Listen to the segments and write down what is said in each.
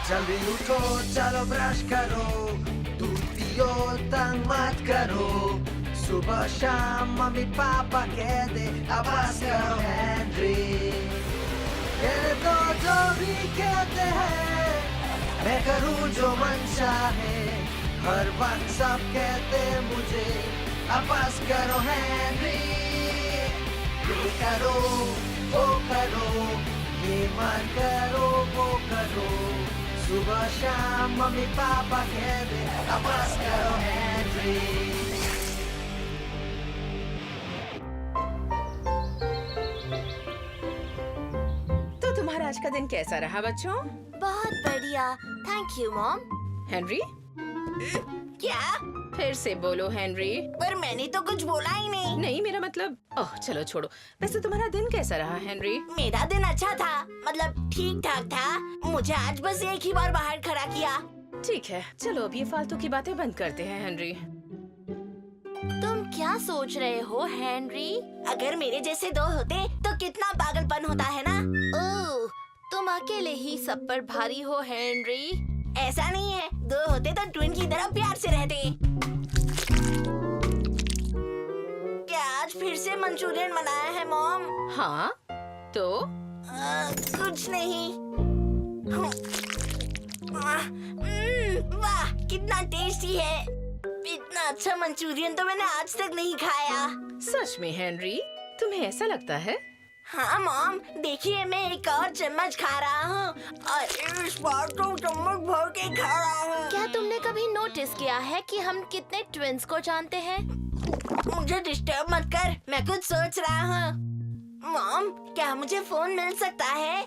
जल्दी उठो चलो ब्रश करो, दूध पियो तंग मत करो, सुबह शाम मम्मी पापा कह दे अब बस करो हेनरी। कहने दो जो भी कहते हैं, मैं करूँ जो मन चाहे, हर वक्त सब कहते मुझे अब बस करो हेनरी। ये करो वो करो, ये मत करो वो करो, सुबह शाम मम्मी पापा कह दे अब बस करो हेनरी। तो तुम्हारा आज का दिन कैसा रहा बच्चों? बहुत बढ़िया, थैंक यू मॉम। हेनरी, क्या? फिर से बोलो हेनरी। पर मैंने तो कुछ बोला ही नहीं। नहीं, मेरा मतलब ओह चलो छोड़ो। वैसे तुम्हारा दिन कैसा रहा हेनरी? मेरा दिन अच्छा था, मतलब ठीक ठाक था। मुझे आज बस एक ही बार बाहर खड़ा किया। ठीक है, चलो अब ये फालतू की बातें बंद करते हैं हेनरी। तुम क्या सोच रहे हो हेनरी? अगर मेरे जैसे दो होते तो कितना पागलपन होता है ना। ओह, तुम अकेले ही सब पर भारी हो हेनरी। ऐसा नहीं है, दो होते तो ट्विन की तरह प्यार से रहते। क्या आज फिर से मंचूरियन बनाया है मॉम? हाँ, तो कुछ नहीं। वाह, कितना टेस्टी है। इतना अच्छा मंचूरियन तो मैंने आज तक नहीं खाया। सच में हेनरी, तुम्हें ऐसा लगता है? हाँ मॉम, देखिए मैं एक और चम्मच खा रहा हूँ और इस बार तो चम्मच भर के खा रहा हूँ। क्या तुमने कभी नोटिस किया है कि हम कितने ट्विंस को जानते हैं? मुझे डिस्टर्ब मत कर, मैं कुछ सोच रहा हूँ। मॉम, क्या मुझे फोन मिल सकता है?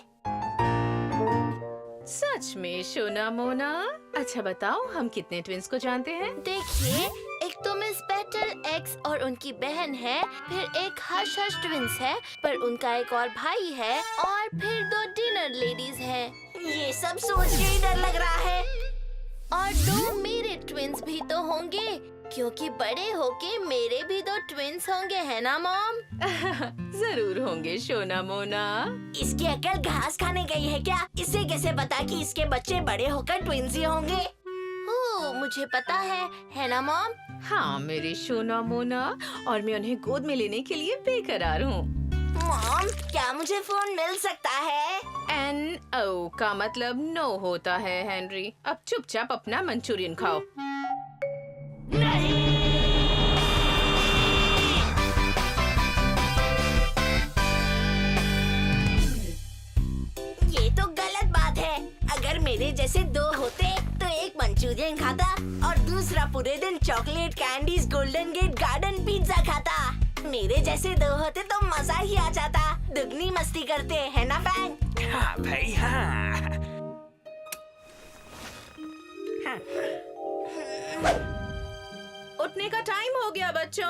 सच में सोना मोना? अच्छा बताओ, हम कितने ट्विंस को जानते हैं? देखिए, एक तो मिस पेटल एक्स और उनकी बहन है, फिर एक हर्ष हर्ष ट्विंस है, पर उनका एक और भाई है, और फिर दो डिनर लेडीज हैं। ये सब सोच के ही डर लग रहा है। और दो मेरे ट्विंस भी तो होंगे, क्योंकि बड़े होके मेरे भी दो ट्विंस होंगे, है ना मॉम? जरूर होंगे सोना मोना। इसकी अकल घास खाने गई है क्या? इसे कैसे पता कि इसके बच्चे बड़े होकर ट्विंस ही होंगे? ओह, मुझे पता है ना मॉम? हाँ मेरे सोना मोना, और मैं उन्हें गोद में लेने के लिए बेकरार हूँ। मॉम, क्या मुझे फोन मिल सकता है? NO का मतलब नो होता है हेनरी। अब चुपचाप अपना मंचूरियन खाओ। ये तो गलत बात है। अगर मेरे जैसे दो होते तो एक मंचूरियन खाता और दूसरा पूरे दिन chocolate candies golden gate garden pizza खाता। मेरे जैसे दो होते तो मजा ही आ जाता। दुगनी मस्ती करते, है ना फ्रैंक? हाँ भाई हाँ। उठने का टाइम हो गया बच्चों।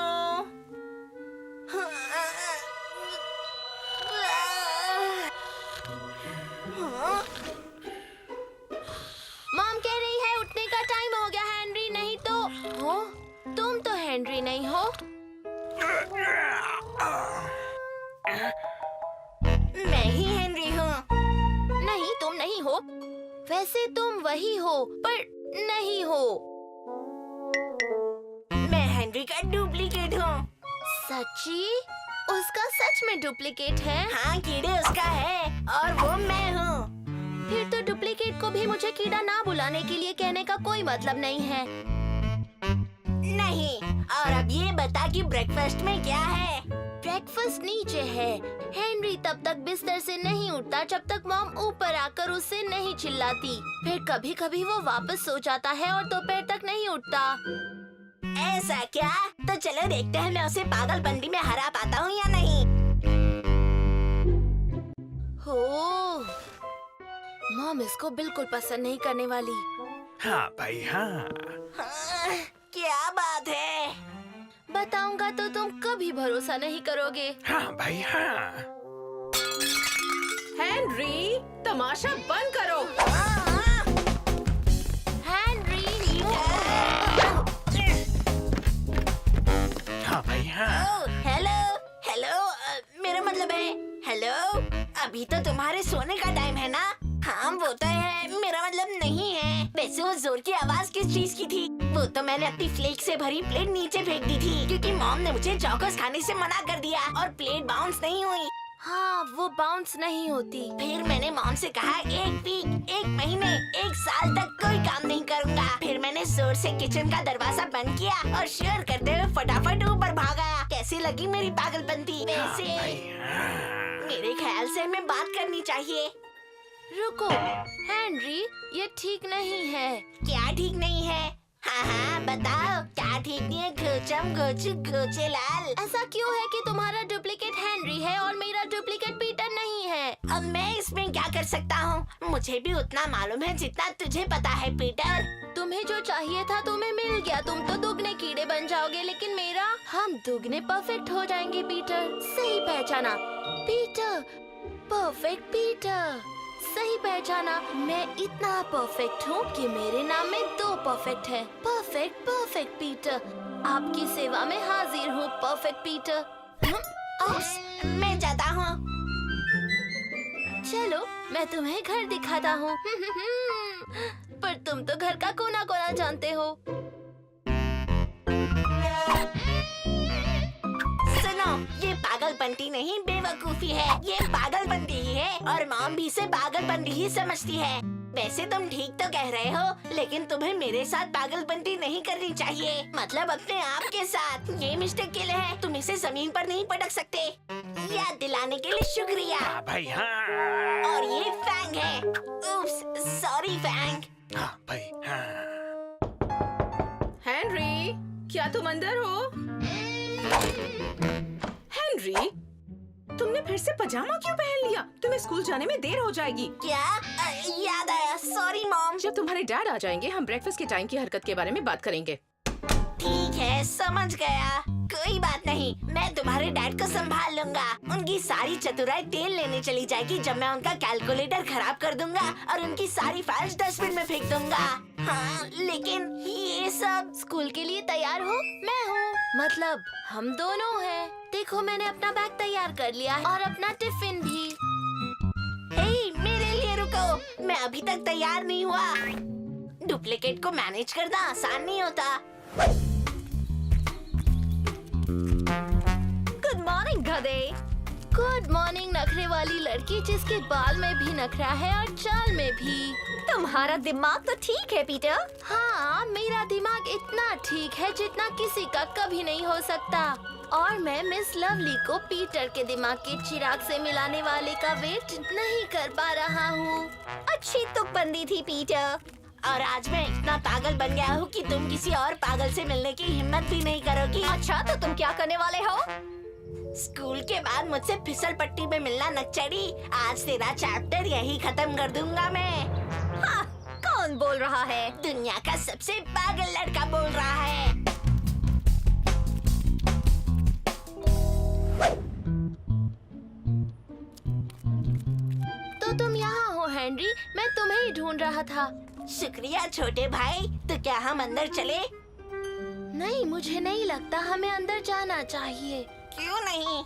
मॉम कह रही है उठने का टाइम हो गया हेनरी, नहीं तो हो? तुम तो हेनरी नहीं हो। मैं ही हेनरी हूँ। नहीं, तुम नहीं हो। वैसे तुम वही हो, पर नहीं हो। मैं हेनरी का डुप्लीकेट हूँ। सच्ची? उसका सच में डुप्लीकेट है? हाँ, कीड़े उसका है और वो मैं हूँ। फिर तो डुप्लीकेट को भी मुझे कीड़ा ना बुलाने के लिए कहने का कोई मतलब नहीं है। नहीं, और अब ये बता कि ब्रेकफास्ट में क्या है? ब्रेकफास्ट नीचे है। हेनरी तब तक बिस्तर से नहीं उठता जब तक मॉम ऊपर आकर उससे नहीं चिल्लाती। फिर कभी कभी वो वापस सो जाता है और दोपहर तक नहीं उठता। ऐसा क्या? तो चलो देखते हैं मैं उसे पागलपंती में हरा पाता हूँ या नहीं। हो, मॉम इसको बिल्कुल पसंद नहीं करने वाली। हाँ भाई हाँ। क्या बात है? बताऊंगा तो तुम कभी भरोसा नहीं करोगे। हाँ भाई हाँ। हेनरी, तमाशा बंद करो। हेनरी, हाँ भाई हाँ। हेलो हेलो, मेरा मतलब है हेलो। अभी तो तुम्हारे सोने का टाइम है ना? हाँ वो तो है, मेरा मतलब वैसे वो जोर की आवाज किस चीज की थी? वो तो मैंने अपनी फ्लेक से भरी प्लेट नीचे फेंक दी थी क्योंकि मॉम ने मुझे चौकस खाने से मना कर दिया और प्लेट बाउंस नहीं हुई। हाँ, वो बाउंस नहीं होती। फिर मैंने मॉम से कहा 1 वीक, 1 महीने, 1 साल तक कोई काम नहीं करूँगा। फिर मैंने जोर से किचन का दरवाजा बंद किया और शेयर करते हुए फटाफट ऊपर भागा। कैसी लगी मेरी पागलपंती? वैसे मेरे ख्याल से हमें बात करनी चाहिए। रुको हेनरी, ये ठीक नहीं है। क्या ठीक नहीं है? हाँ बताओ, क्या ठीक नहीं है? घोचम घोचू घोचे लाल। ऐसा क्यों है कि तुम्हारा डुप्लीकेट हेनरी है और मेरा डुप्लीकेट पीटर नहीं है? अब मैं इसमें क्या कर सकता हूँ? मुझे भी उतना मालूम है जितना तुझे पता है पीटर। तुम्हें जो चाहिए था तुम्हें मिल गया। तुम तो दुगने कीड़े बन जाओगे, लेकिन मेरा, हम दुगने परफेक्ट हो जाएंगे पीटर। सही पहचाना पीटर, परफेक्ट पीटर। सही पहचाना। मैं इतना परफेक्ट हूँ कि मेरे नाम में 2 परफेक्ट है। Perfect, perfect Peter. आपकी सेवा में हाजिर हूँ परफेक्ट पीटर। मैं जाता हूँ। चलो मैं तुम्हें घर दिखाता हूँ। पर तुम तो घर का कोना कोना जानते हो। सुनो, ये पागलपंती नहीं बेवकूफी है, ये पागलपंती ही है और मॉम भी इसे पागलपंती ही समझती है। वैसे तुम ठीक तो कह रहे हो, लेकिन तुम्हें मेरे साथ पागलपंती नहीं करनी चाहिए। मतलब अपने आप के साथ। ये मिस्टेक के लिए है, तुम इसे जमीन पर नहीं पटक सकते। याद दिलाने के लिए शुक्रिया। भाई हाँ। और ये फैंग है। उप्स, सॉरी फैंग। हाँ भाई हाँ। हेनरी, क्या तुम अंदर हो? हेनरी, तुमने फिर से पजामा क्यों पहन लिया? तुम्हें स्कूल जाने में देर हो जाएगी। क्या? याद आया, सॉरी मॉम। जब तुम्हारे डैड आ जाएंगे हम ब्रेकफास्ट के टाइम की हरकत के बारे में बात करेंगे। ठीक है, समझ गया। कोई बात नहीं, मैं तुम्हारे डैड को संभाल लूंगा। उनकी सारी चतुराई तेल लेने चली जाएगी जब मैं उनका कैलकुलेटर खराब कर दूंगा और उनकी सारी फाइल्स डस्टबिन में फेंक दूंगा। हाँ, लेकिन ये सब स्कूल के लिए तैयार हो? मैं हूँ, मतलब हम दोनों हैं। देखो मैंने अपना बैग तैयार कर लिया है और अपना टिफिन भी। हे, मेरे लिए रुको, मैं अभी तक तैयार नहीं हुआ। डुप्लीकेट को मैनेज करना आसान नहीं होता। गुड मॉर्निंग गधे। गुड मॉर्निंग नखरे वाली लड़की जिसके बाल में भी नखरा है और चाल में भी। तुम्हारा दिमाग तो ठीक है पीटर। हाँ, मेरा दिमाग इतना ठीक है जितना किसी का कभी नहीं हो सकता। और मैं मिस लवली को पीटर के दिमाग के चिराग से मिलाने वाले का वेट नहीं कर पा रहा हूँ। अच्छी तुकबंदी थी पीटर। और आज मैं इतना पागल बन गया हूँ कि तुम किसी और पागल से मिलने की हिम्मत भी नहीं करोगी। अच्छा, तो तुम क्या करने वाले हो? स्कूल के बाद मुझसे फिसल पट्टी में मिलना नक्चड़ी। आज तेरा चैप्टर यही खत्म कर दूंगा मैं। हाँ, कौन बोल रहा है? दुनिया का सबसे पागल लड़का बोल रहा है। तो तुम यहाँ हो हेनरी, मैं तुम्हें ही ढूंढ रहा था। शुक्रिया छोटे भाई। तो क्या हम अंदर चले? नहीं, मुझे नहीं लगता हमें अंदर जाना चाहिए। क्यों नहीं?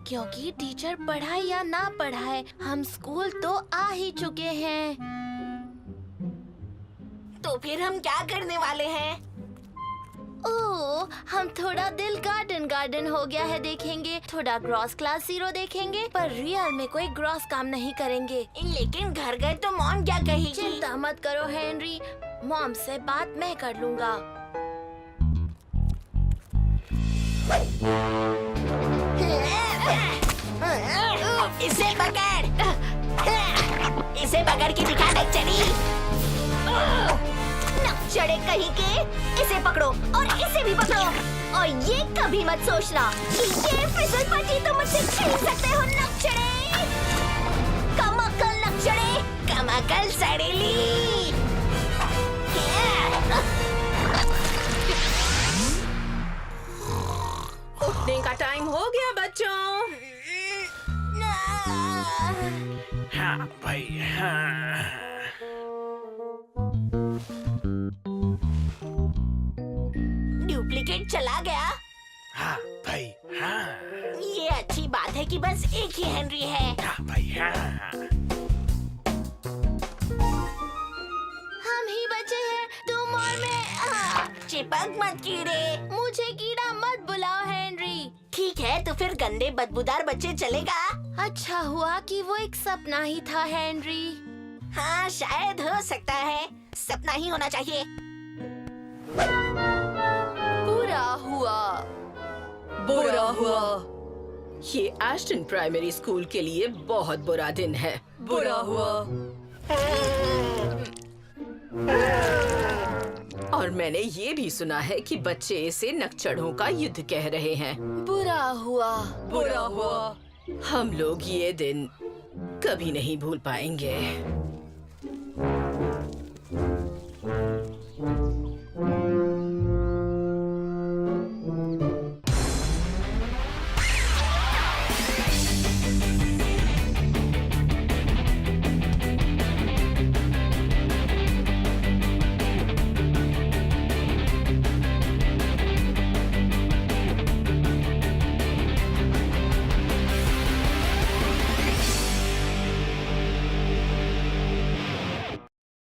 क्योंकि टीचर पढ़ाए या ना पढ़ाए, हम स्कूल तो आ ही चुके हैं। तो फिर हम क्या करने वाले हैं? ओह, हम थोड़ा दिल गार्डन हो गया है देखेंगे, थोड़ा ग्रॉस क्लास 0 देखेंगे, पर रियल में कोई ग्रॉस काम नहीं करेंगे। लेकिन घर गए तो मॉम क्या कहेगी? चिंता मत करो हेनरी, मॉम से बात मैं कर लूँगा। इसे पकड़, इसे पकड़ के दिखा नक्चड़ी। नक्चड़े कहीं के, इसे पकड़ो और इसे भी पकड़ो। और ये कभी मत सोचना कि ये फिसल पट्टी तुम मुझसे छीन सकते हो नक्चड़े। कमअकल नक्चड़े, कमअकल सड़ेली। उठने का टाइम हो गया बच्चों। हाँ भाई हाँ। डुप्लीकेट चला गया। हाँ भाई हाँ। ये अच्छी बात है कि बस एक ही हेनरी है। हाँ भाई हाँ। हम ही बचे हैं पग मत कीड़े। मुझे कीड़ा मत बुलाओ हेनरी। ठीक है, तो फिर गंदे बदबूदार बच्चे चलेगा। अच्छा हुआ कि वो एक सपना ही था हेनरी। हाँ, शायद हो सकता है, सपना ही होना चाहिए। बुरा हुआ। बुरा हुआ। ये एस्टन प्राइमरी स्कूल के लिए बहुत बुरा दिन है। बुरा हुआ। और मैंने ये भी सुना है कि बच्चे इसे नकचढ़ों का युद्ध कह रहे हैं। बुरा हुआ। बुरा हुआ। हम लोग ये दिन कभी नहीं भूल पाएंगे।